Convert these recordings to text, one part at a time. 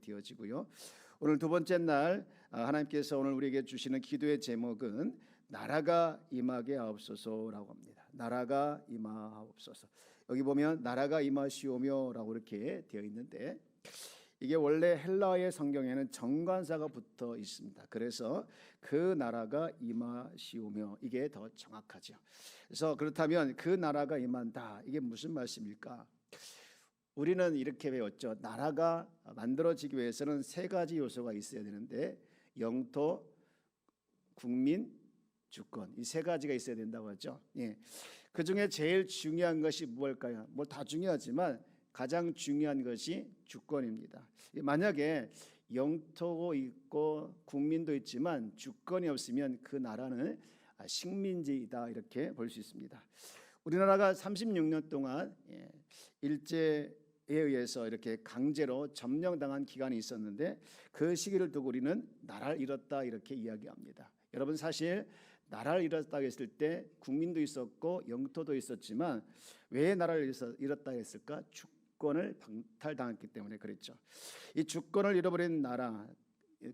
되어지고요. 오늘 두 번째 날 하나님께서 오늘 우리에게 주시는 기도의 제목은 나라가 임하게 하옵소서라고 합니다. 나라가 임하옵소서. 여기 보면 나라가 임하시오며라고 이렇게 되어 있는데 이게 원래 헬라어의 성경에는 정관사가 붙어 있습니다. 그래서 그 나라가 임하시오며 이게 더 정확하죠. 그래서 그렇다면 그 나라가 임한다. 이게 무슨 말씀일까? 우리는 이렇게 배웠죠. 나라가 만들어지기 위해서는 세 가지 요소가 있어야 되는데 영토, 국민, 주권 이 세 가지가 있어야 된다고 하죠. 예. 그 중에 제일 중요한 것이 무엇일까요? 뭐 다 중요하지만 가장 중요한 것이 주권입니다. 만약에 영토도 있고 국민도 있지만 주권이 없으면 그 나라는 식민지이다 이렇게 볼 수 있습니다. 우리나라가 36년 동안 일제에 의해서 이렇게 강제로 점령당한 기간이 있었는데 그 시기를 두고 우리는 나라를 잃었다 이렇게 이야기합니다. 여러분 사실 나라를 잃었다고 했을 때 국민도 있었고 영토도 있었지만 왜 나라를 잃었다 했을까? 주권을 방탈당했기 때문에 그랬죠. 이 주권을 잃어버린 나라,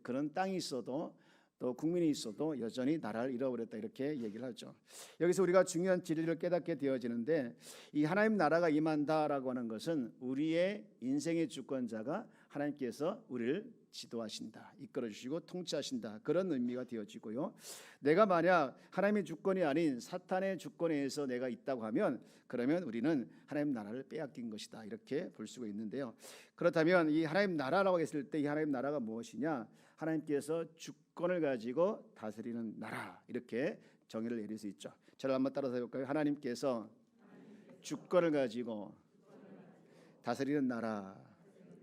그런 땅이 있어도 또 국민이 있어도 여전히 나라를 잃어버렸다 이렇게 얘기를 하죠. 여기서 우리가 중요한 진리를 깨닫게 되어지는데 이 하나님 나라가 임한다라고 하는 것은 우리의 인생의 주권자가 하나님께서 우리를 지도하신다, 이끌어주시고 통치하신다 그런 의미가 되어지고요. 내가 만약 하나님의 주권이 아닌 사탄의 주권에 의해서 내가 있다고 하면 그러면 우리는 하나님 나라를 빼앗긴 것이다 이렇게 볼 수가 있는데요. 그렇다면 이 하나님 나라라고 했을 때 이 하나님 나라가 무엇이냐? 하나님께서 주권을 가지고 다스리는 나라 이렇게 정의를 내릴 수 있죠. 저를 한번 따라서 해볼까요? 하나님께서 주권을 가지고 다스리는 나라.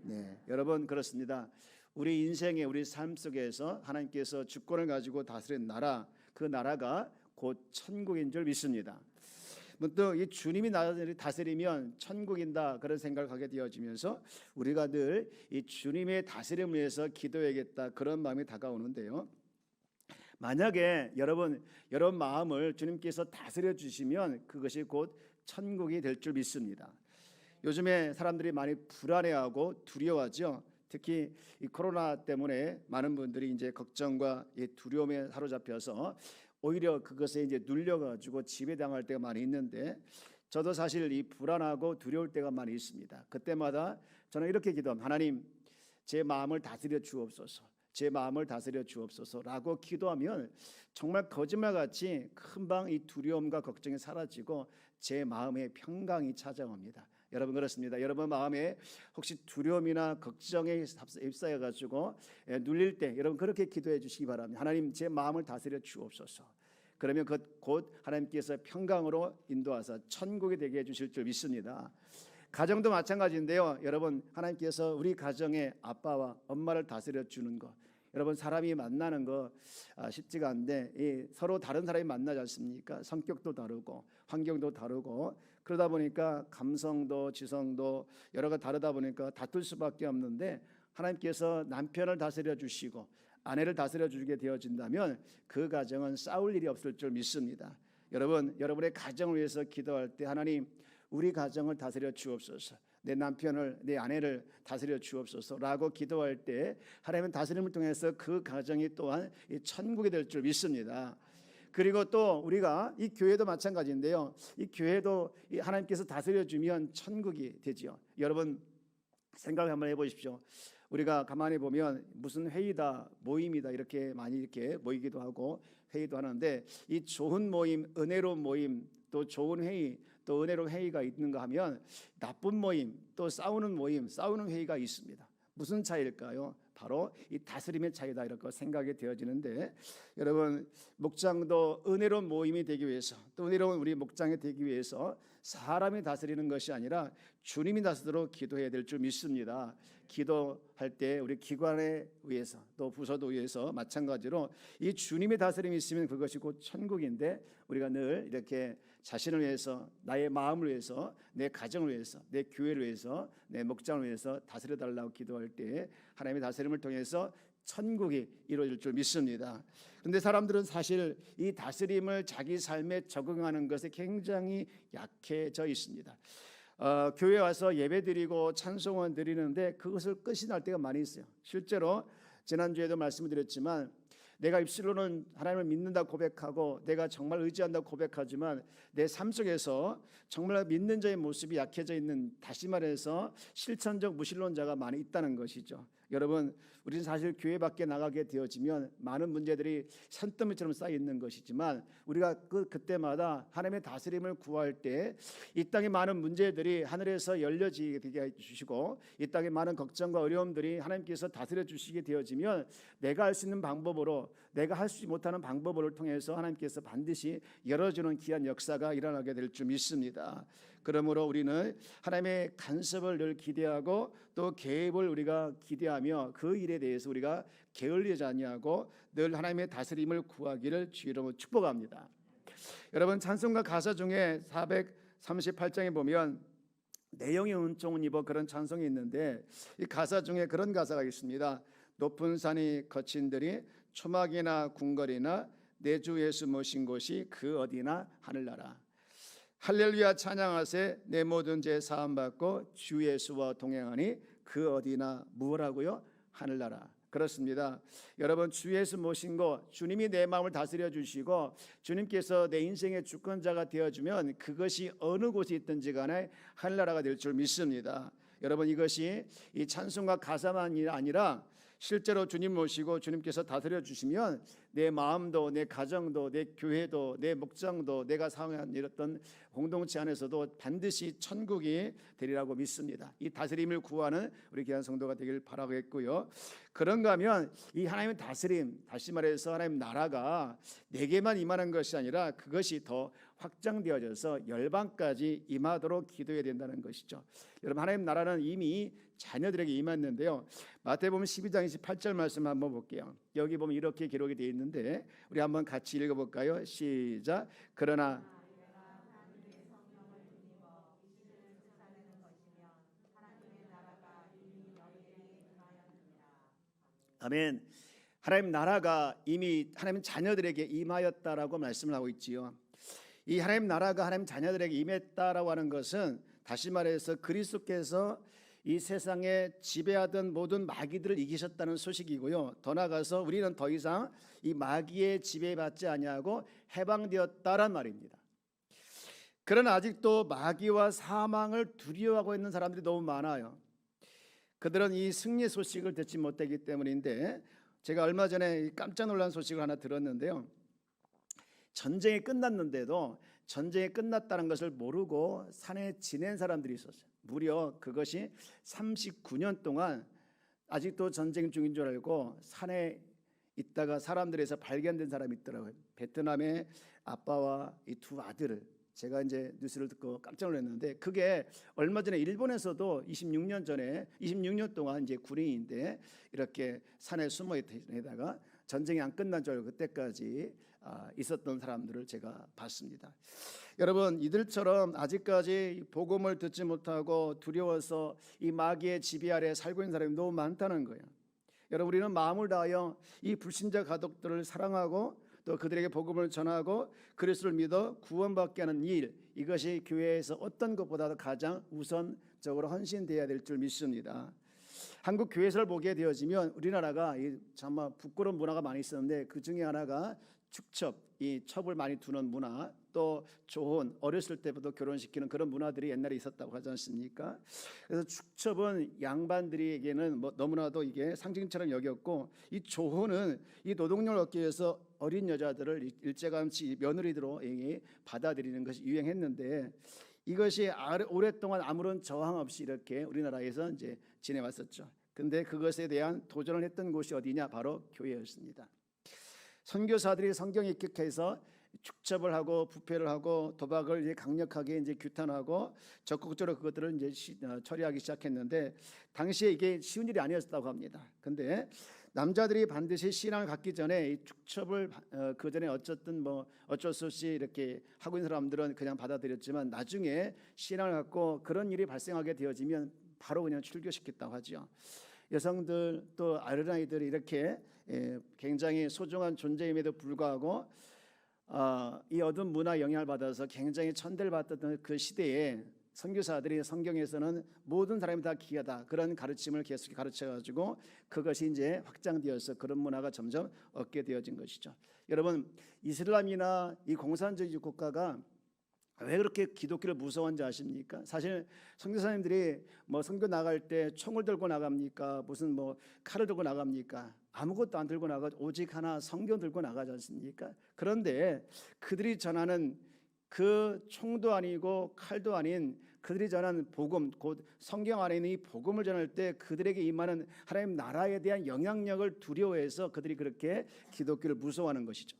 네, 여러분 그렇습니다. 우리 인생의 우리 삶 속에서 하나님께서 주권을 가지고 다스리는 나라, 그 나라가 곧 천국인 줄 믿습니다. 문득 이 주님이 나라를 다스리면 천국인다 그런 생각을 하게 되어지면서 우리가 늘 이 주님의 다스림을 위해서 기도해야겠다 그런 마음이 다가오는데요. 만약에 여러분 마음을 주님께서 다스려 주시면 그것이 곧 천국이 될 줄 믿습니다. 요즘에 사람들이 많이 불안해하고 두려워하죠. 특히 이 코로나 때문에 많은 분들이 이제 걱정과 이 두려움에 사로잡혀서 오히려 그것에 이제 눌려가지고 지배당할 때가 많이 있는데 저도 사실 이 불안하고 두려울 때가 많이 있습니다. 그때마다 저는 이렇게 기도합니다. 하나님, 제 마음을 다스려 주옵소서. 제 마음을 다스려 주옵소서라고 기도하면 정말 거짓말같이 금방 이 두려움과 걱정이 사라지고 제 마음에 평강이 찾아옵니다. 여러분 그렇습니다. 여러분 마음에 혹시 두려움이나 걱정에 휩싸여 가지고 눌릴 때 여러분 그렇게 기도해 주시기 바랍니다. 하나님 제 마음을 다스려 주옵소서. 그러면 곧 하나님께서 평강으로 인도하사 천국이 되게 해 주실 줄 믿습니다. 가정도 마찬가지인데요. 여러분 하나님께서 우리 가정의 아빠와 엄마를 다스려 주는 것, 여러분 사람이 만나는 거 쉽지가 않은데 서로 다른 사람이 만나지 않습니까? 성격도 다르고 환경도 다르고 그러다 보니까 감성도 지성도 여러 가지 다르다 보니까 다툴 수밖에 없는데 하나님께서 남편을 다스려 주시고 아내를 다스려 주게 되어진다면 그 가정은 싸울 일이 없을 줄 믿습니다. 여러분 여러분의 가정을 위해서 기도할 때 하나님 우리 가정을 다스려 주옵소서. 내 남편을 내 아내를 다스려 주옵소서라고 기도할 때 하나님은 다스림을 통해서 그 가정이 또한 천국이 될 줄 믿습니다. 그리고 또 우리가 이 교회도 마찬가지인데요. 이 교회도 하나님께서 다스려 주면 천국이 되지요. 여러분 생각을 한번 해보십시오. 우리가 가만히 보면 무슨 회의다 모임이다 이렇게 많이 이렇게 모이기도 하고 회의도 하는데 이 좋은 모임, 은혜로운 모임, 또 좋은 회의, 또 은혜로운 회의가 있는가 하면 나쁜 모임, 또 싸우는 모임, 싸우는 회의가 있습니다. 무슨 차이일까요? 바로 이 다스림의 차이다 이렇게 생각이 되어지는데 여러분 목장도 은혜로운 모임이 되기 위해서 또 은혜로운 우리 목장이 되기 위해서 사람이 다스리는 것이 아니라 주님이 다스리도록 기도해야 될 줄 믿습니다. 기도할 때 우리 기관에 의해서 또 부서도 위해서 마찬가지로 이 주님의 다스림이 있으면 그것이 곧 천국인데 우리가 늘 이렇게 자신을 위해서 나의 마음을 위해서 내 가정을 위해서 내 교회를 위해서 내 목장을 위해서 다스려 달라고 기도할 때 하나님의 다스림을 통해서 천국이 이루어질 줄 믿습니다. 그런데 사람들은 사실 이 다스림을 자기 삶에 적응하는 것에 굉장히 약해져 있습니다. 교회 와서 예배드리고 찬송은 드리는데 그것을 끝이 날 때가 많이 있어요. 실제로 지난주에도 말씀을 드렸지만 내가 입술로는 하나님을 믿는다 고백하고 내가 정말 의지한다 고백하지만 내 삶 속에서 정말 믿는 자의 모습이 약해져 있는, 다시 말해서 실천적 무신론자가 많이 있다는 것이죠. 여러분, 우리는 사실 교회 밖에 나가게 되어지면 많은 문제들이 산더미처럼 쌓여 있는 것이지만 우리가 그때마다 하나님의 다스림을 구할 때 이 땅의 많은 문제들이 하늘에서 열려지게 되게 해주시고 이 땅의 많은 걱정과 어려움들이 하나님께서 다스려 주시게 되어지면 내가 할 수 있는 방법으로, 내가 할 수 못하는 방법을 통해서 하나님께서 반드시 열어주는 귀한 역사가 일어나게 될 줄 믿습니다. 그러므로 우리는 하나님의 간섭을 늘 기대하고 또 개입을 우리가 기대하며 그 일에 대해서 우리가 게을리지 아니하고 늘 하나님의 다스림을 구하기를 주의 이름으로 축복합니다. 여러분, 찬송가 가사 중에 438장에 보면 내용이 은총을 입어 그런 찬송이 있는데 이 가사 중에 그런 가사가 있습니다. 높은 산이 거친 들이 초막이나 궁궐이나 내 주 예수 모신 곳이 그 어디나 하늘나라. 할렐루야 찬양하세 내 모든 죄 사함 받고 주 예수와 동행하니 그 어디나 무엇하고요? 하늘나라. 그렇습니다. 여러분, 주 예수 모신 것, 주님이 내 마음을 다스려 주시고 주님께서 내 인생의 주권자가 되어주면 그것이 어느 곳에 있든지 간에 하늘나라가 될 줄 믿습니다. 여러분, 이것이 이 찬송가 가사만이 아니라 실제로 주님 모시고 주님께서 다스려 주시면 내 마음도, 내 가정도, 내 교회도, 내 목장도, 내가 사용한 이랬던 공동체 안에서도 반드시 천국이 되리라고 믿습니다. 이 다스림을 구하는 우리 귀한 성도가 되길 바라겠고요. 그런가 하면 이 하나님의 다스림, 다시 말해서 하나님 나라가 내게만 임하는 것이 아니라 그것이 더 확장되어져서 열방까지 임하도록 기도해야 된다는 것이죠. 여러분, 하나님 나라는 이미 자녀들에게 임했는데요. 마태복음 12장 28절 말씀 한번 볼게요. 여기 보면 이렇게 기록이 되어 있는데 우리 한번 같이 읽어볼까요? 시작. 그러나 아멘. 하나님 나라가 이미 하나님 자녀들에게 임하였다라고 말씀을 하고 있지요. 이 하나님 나라가 하나님 자녀들에게 임했다라고 하는 것은 다시 말해서 그리스도께서 이 세상에 지배하던 모든 마귀들을 이기셨다는 소식이고요. 더 나아가서 우리는 더 이상 이 마귀의 지배받지 아니하고 해방되었다란 말입니다. 그러나 아직도 마귀와 사망을 두려워하고 있는 사람들이 너무 많아요. 그들은 이 승리 소식을 듣지 못하기 때문인데 제가 얼마 전에 깜짝 놀란 소식을 하나 들었는데요. 전쟁이 끝났는데도 전쟁이 끝났다는 것을 모르고 산에 지낸 사람들이 있었어요. 무려 그것이 39년 동안 아직도 전쟁 중인 줄 알고 산에 있다가 사람들에서 발견된 사람이 있더라고요. 베트남의 아빠와 이 두 아들을, 제가 이제 뉴스를 듣고 깜짝 놀랐는데 그게 얼마 전에 일본에서도 26년 동안 이제 군인인데 이렇게 산에 숨어 있다가 전쟁이 안 끝난 줄 알고 그때까지 있었던 사람들을 제가 봤습니다. 여러분, 이들처럼 아직까지 복음을 듣지 못하고 두려워서 이 마귀의 지배 아래 살고 있는 사람이 너무 많다는 거예요. 여러분, 우리는 마음을 다하여 이 불신자 가족들을 사랑하고 또 그들에게 복음을 전하고 그리스도를 믿어 구원받게 하는 일, 이것이 교회에서 어떤 것보다도 가장 우선적으로 헌신되어야 될 줄 믿습니다. 한국 교회를 보게 되어지면 우리나라가 정말 부끄러운 문화가 많이 있었는데 그 중에 하나가 축첩, 이 첩을 많이 두는 문화, 또 조혼, 어렸을 때부터 결혼시키는 그런 문화들이 옛날에 있었다고 하지 않습니까? 그래서 축첩은 양반들에게는 너무나도 이게 상징처럼 여겼고 이 조혼은 이 노동력을 얻기 위해서 어린 여자들을 일제감치 며느리로 받아들이는 것이 유행했는데 이것이 오랫동안 아무런 저항 없이 이렇게 우리나라에서 이제 지내왔었죠. 근데 그것에 대한 도전을 했던 곳이 어디냐? 바로 교회였습니다. 선교사들이 성경에 입각해서 축첩을 하고 부패를 하고 도박을 이제 강력하게 이제 규탄하고 적극적으로 그것들을 이제 처리하기 시작했는데 당시에 이게 쉬운 일이 아니었다고 합니다. 근데 남자들이 반드시 신앙을 갖기 전에 이 축첩을 그 전에 어쨌든 어쩔 수 없이 이렇게 하고 있는 사람들은 그냥 받아들였지만 나중에 신앙을 갖고 그런 일이 발생하게 되어지면 바로 그냥 출교시켰다고 하죠. 여성들 또 어린아이들이 이렇게 굉장히 소중한 존재임에도 불구하고 이 어두운 문화 영향을 받아서 굉장히 천대를 받았던 그 시대에 선교사들이 성경에서는 모든 사람이 다 귀하다 그런 가르침을 계속 가르쳐가지고 그것이 이제 확장되어서 그런 문화가 점점 얻게 되어진 것이죠. 여러분, 이슬람이나 이 공산주의 국가가 왜 그렇게 기독교를 무서워한지 아십니까? 사실 선교사님들이 뭐 선교 나갈 때 총을 들고 나갑니까? 무슨 뭐 칼을 들고 나갑니까? 아무것도 안 들고 나가, 오직 하나 성경 들고 나가지 않습니까? 그런데 그들이 전하는 그 총도 아니고 칼도 아닌 그들이 전하는 복음, 곧 성경 안에 있는 이 복음을 전할 때 그들에게 임하는 하나님 나라에 대한 영향력을 두려워해서 그들이 그렇게 기독교를 무서워하는 것이죠.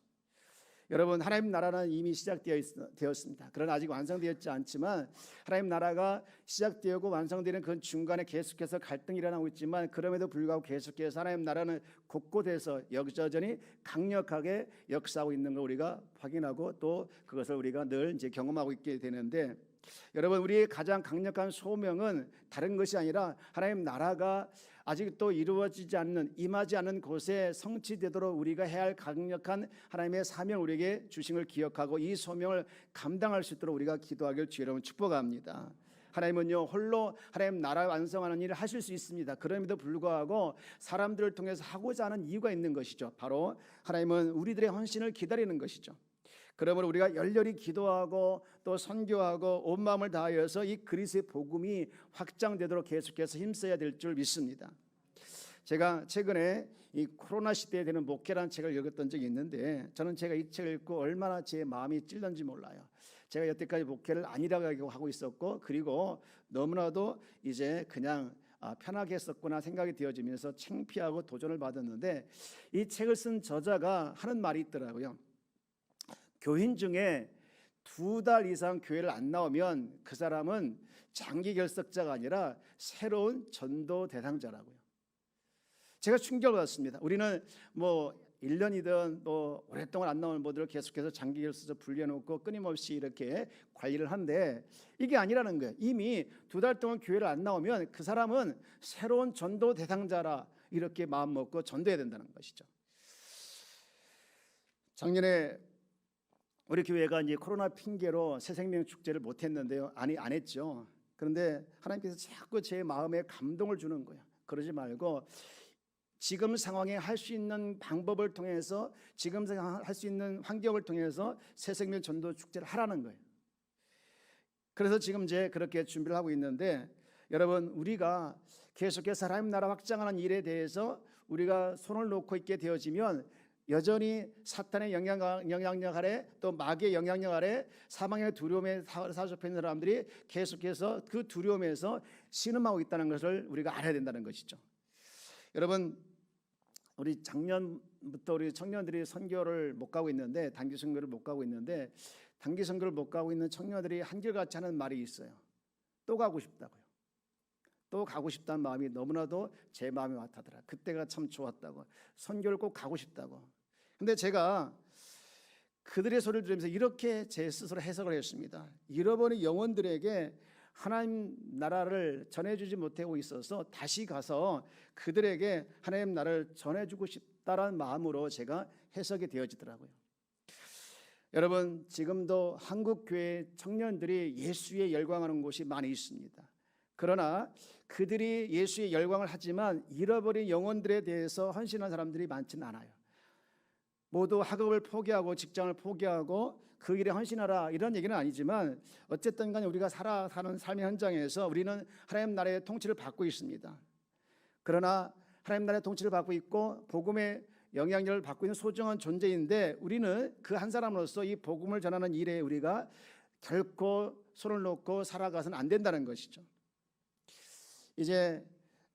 여러분, 하나님 나라는 이미 시작되었습니다. 그러나 아직 완성되었지 않지만 하나님 나라가 시작되고 완성되는 그 중간에 계속해서 갈등이 일어나고 있지만 그럼에도 불구하고 계속해서 하나님 나라는 곳곳에서 여전히 강력하게 역사하고 있는 걸 우리가 확인하고 또 그것을 우리가 늘 이제 경험하고 있게 되는데, 여러분, 우리의 가장 강력한 소명은 다른 것이 아니라 하나님 나라가 아직도 이루어지지 않는, 임하지 않는 곳에 성취되도록 우리가 해야 할 강력한 하나님의 사명 우리에게 주신 걸 기억하고 이 소명을 감당할 수 있도록 우리가 기도하길 주의 이름으로 축복합니다. 하나님은요, 홀로 하나님 나라 완성하는 일을 하실 수 있습니다. 그럼에도 불구하고 사람들을 통해서 하고자 하는 이유가 있는 것이죠. 바로 하나님은 우리들의 헌신을 기다리는 것이죠. 그러므로 우리가 열렬히 기도하고 또 선교하고 온 마음을 다하여서 이 그리스도의 복음이 확장되도록 계속해서 힘써야 될 줄 믿습니다. 제가 최근에 이 코로나 시대에 되는 목회라는 책을 읽었던 적이 있는데, 저는 제가 이 책을 읽고 얼마나 제 마음이 찔렸는지 몰라요. 제가 여태까지 목회를 안일하게 하고 있었고, 그리고 너무나도 이제 그냥 편하게 했었구나 생각이 되어지면서 창피하고 도전을 받았는데, 이 책을 쓴 저자가 하는 말이 있더라고요. 교인 중에 2달 이상 교회를 안 나오면 그 사람은 장기 결석자가 아니라 새로운 전도 대상자라고요. 제가 충격을 받았습니다. 우리는 뭐 1년이든 뭐 오랫동안 안 나오는 분들을 계속해서 장기 결석자 분리해놓고 끊임없이 이렇게 관리를 하는데 이게 아니라는 거예요. 이미 2달 동안 교회를 안 나오면 그 사람은 새로운 전도 대상자라 이렇게 마음 먹고 전도해야 된다는 것이죠. 작년에 우리 교회가 이제 코로나 핑계로 새생명 축제를 못 했는데요. 안 했죠. 그런데 하나님께서 자꾸 제 마음에 감동을 주는 거예요. 그러지 말고 지금 상황에 할 수 있는 방법을 통해서, 지금 할 수 있는 환경을 통해서 새생명 전도 축제를 하라는 거예요. 그래서 지금 이제 그렇게 준비를 하고 있는데, 여러분, 우리가 계속해서 하나님 나라 확장하는 일에 대해서 우리가 손을 놓고 있게 되어지면 여전히 사탄의 영향력 아래, 또 마귀의 영향력 아래 사망의 두려움에 사로잡혀 있는 사람들이 계속해서 그 두려움에서 신음하고 있다는 것을 우리가 알아야 된다는 것이죠. 여러분, 우리 작년부터 우리 청년들이 선교를 못 가고 있는데, 단기 선교를 못 가고 있는데, 단기 선교를 못 가고 있는 청년들이 한결같이 하는 말이 있어요. 또 가고 싶다고요. 또 가고 싶다는 마음이 너무나도 제 마음에 와닿더라. 그때가 참 좋았다고, 선교를 꼭 가고 싶다고. 근데 제가 그들의 소리를 들으면서 이렇게 제 스스로 해석을 했습니다. 잃어버린 영혼들에게 하나님 나라를 전해주지 못하고 있어서 다시 가서 그들에게 하나님 나라를 전해주고 싶다라는 마음으로 제가 해석이 되어지더라고요. 여러분, 지금도 한국 교회 청년들이 예수에 열광하는 곳이 많이 있습니다. 그러나 그들이 예수에 열광을 하지만 잃어버린 영혼들에 대해서 헌신한 사람들이 많지는 않아요. 모두 학업을 포기하고 직장을 포기하고 그 일에 헌신하라 이런 얘기는 아니지만, 어쨌든 간에 우리가 사는 삶의 현장에서 우리는 하나님 나라의 통치를 받고 있습니다. 그러나 하나님 나라의 통치를 받고 있고 복음의 영향력을 받고 있는 소중한 존재인데, 우리는 그 한 사람으로서 이 복음을 전하는 일에 우리가 결코 손을 놓고 살아가서는 안 된다는 것이죠. 이제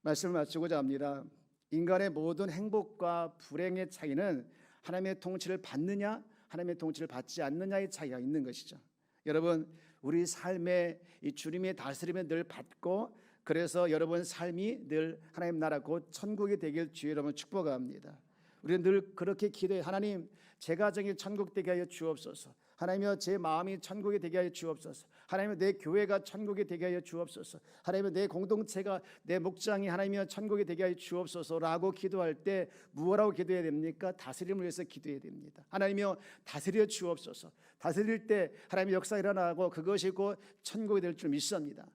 말씀을 마치고자 합니다. 인간의 모든 행복과 불행의 차이는 하나님의 통치를 받느냐 하나님의 통치를 받지 않느냐의 차이가 있는 것이죠. 여러분, 우리 삶에 이 주님의 다스림을 늘 받고, 그래서 여러분 삶이 늘 하나님 나라 곧 천국이 되길 주의 여러분 축복합니다. 우리는 늘 그렇게 기도해. 하나님, 제 가정이 천국 되게 하여 주옵소서. 하나님이여, 제 마음이 천국이 되게 하여 주옵소서. 하나님이여, 내 교회가 천국이 되게 하여 주옵소서. 하나님이여, 내 공동체가, 내 목장이 하나님이여 천국이 되게 하여 주옵소서라고 기도할 때 무엇라고 기도해야 됩니까? 다스림을 위해서 기도해야 됩니다. 하나님이여, 다스려 주옵소서. 다스릴 때 하나님의 역사 일어나고 그것이 곧 천국이 될 줄 믿습니다.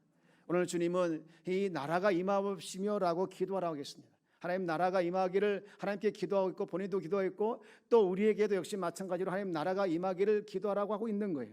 오늘 주님은 이 나라가 임하옵시며라고 기도하라고 하겠습니다. 하나님 나라가 임하기를 하나님께 기도하고 있고 본인도 기도하고 있고 또 우리에게도 역시 마찬가지로 하나님 나라가 임하기를 기도하라고 하고 있는 거예요.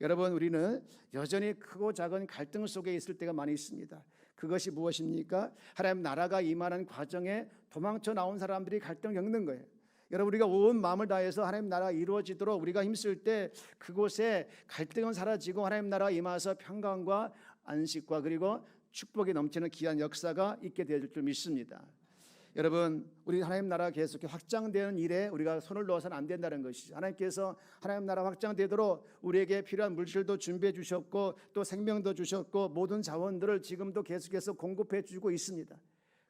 여러분, 우리는 여전히 크고 작은 갈등 속에 있을 때가 많이 있습니다. 그것이 무엇입니까? 하나님 나라가 임하는 과정에 도망쳐 나온 사람들이 갈등을 겪는 거예요. 여러분, 우리가 온 마음을 다해서 하나님 나라가 이루어지도록 우리가 힘쓸 때 그곳에 갈등은 사라지고 하나님 나라가 임하서 평강과 안식과 그리고 축복이 넘치는 귀한 역사가 있게 될 줄 믿습니다. 여러분, 우리 하나님 나라가 계속 확장되는 일에 우리가 손을 넣어서는 안 된다는 것이죠. 하나님께서 하나님 나라 확장되도록 우리에게 필요한 물질도 준비해 주셨고 또 생명도 주셨고 모든 자원들을 지금도 계속해서 공급해 주고 있습니다.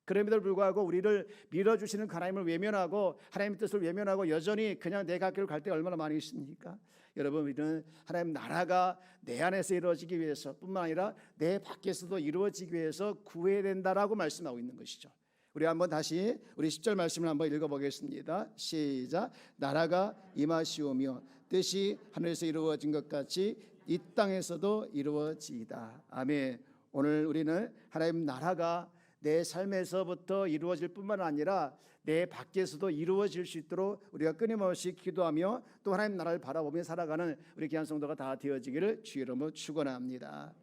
그럼에도 불구하고 우리를 밀어주시는 하나님을 외면하고 하나님의 뜻을 외면하고 여전히 그냥 내 갈 길을 갈 때가 얼마나 많이 있습니까? 여러분, 우리는 하나님 나라가 내 안에서 이루어지기 위해서 뿐만 아니라 내 밖에서도 이루어지기 위해서 구해야 된다라고 말씀하고 있는 것이죠. 우리 한번 다시 우리 10절 말씀을 한번 읽어보겠습니다. 시작. 나라가 임하시오며 뜻이 하늘에서 이루어진 것 같이 이 땅에서도 이루어지이다. 아멘. 오늘 우리는 하나님 나라가 내 삶에서부터 이루어질 뿐만 아니라 내 밖에서도 이루어질 수 있도록 우리가 끊임없이 기도하며 또 하나님 나라를 바라보며 살아가는 우리 귀한 성도가 다 되어지기를 주의 이름으로 축원합니다.